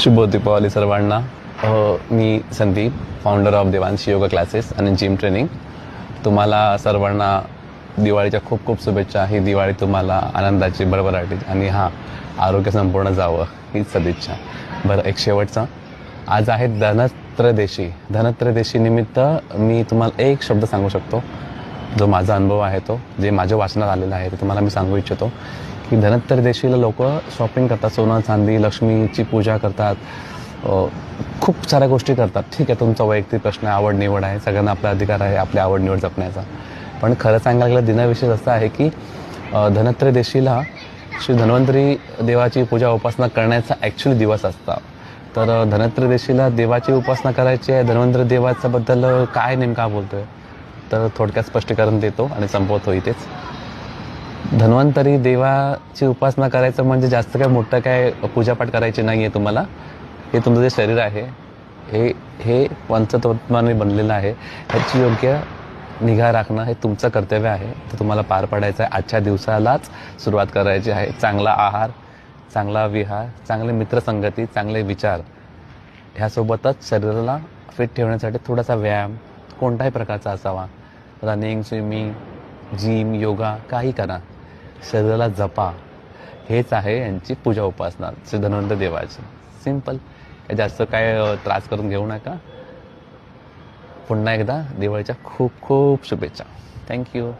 शुभ दीपावली सर्वांना. मी Sandeep, founder of Devanshi yoga classes आणि जिम ट्रेनिंग. तुम्हाला सर्वांना दिवाळीच्या खूप खूप शुभेच्छा. ही दिवाळी तुम्हाला आनंदाची, भरभराटी आणि आरोग्य संपूर्ण जावं हीच सदिच्छा. बरं, एक शेवटचा. आज आहे धनत्रयोदशी. धनत्रयोदशी निमित्त मी तुम्हाला एक शब्द सांगू शकतो, जो माझा अनुभव आहे, तो जे माझ्या वाचनात आलेला आहे, ते तुम्हाला मी सांगू इच्छितो की धनत्रयोदशीला लोक शॉपिंग करतात, सोनं चांदी, लक्ष्मीची पूजा करतात, खूप साऱ्या गोष्टी करतात. ठीक आहे, तुमचा वैयक्तिक प्रश्न आहे, आवड निवड आहे, सगळ्यांना आपला अधिकार आहे आपली आवड निवड जपण्याचा. पण खरं सांगायला गेलं दिनाविशेष असा आहे की धनत्रयोदशीला श्री धन्वंतरी देवाची पूजा उपासना करण्याचा ॲक्च्युली दिवस असता. तर धनत्रयोदशीला देवाची उपासना करायची आहे. धन्वंतरी देवाच्याबद्दल काय नेमका बोलतोय, तर थोडक्यात स्पष्टीकरण देतो आणि संपवतो इथेच. धन्वंतरी देवाची उपासना करायचं म्हणजे जास्त काय मोठं काय पूजापाठ करायची नाही आहे तुम्हाला. हे तुमचं जे शरीर आहे हे पंचतत्वाने बनलेलं आहे. ह्याची योग्य निगा राखणं हे तुमचं कर्तव्य आहे. ते तुम्हाला पार पाडायचं आहे. आजच्या दिवसालाच सुरुवात करायची आहे. चांगला आहार, चांगला विहार, चांगले मित्रसंगती, चांगले विचार, ह्यासोबतच शरीराला फिट ठेवण्यासाठी थोडासा व्यायाम कोणत्याही प्रकारचा असावा. रनिंग, स्विमिंग, जिम, योगा, काही करा, शरीराला जपा. हेच आहे यांची पूजा उपासना श्री धन्वंतरी देवाची. सिंपल. जास्त काय त्रास करून घेऊ नका. पुन्हा एकदा दिवाळीच्या खूप खूप शुभेच्छा. थँक्यू.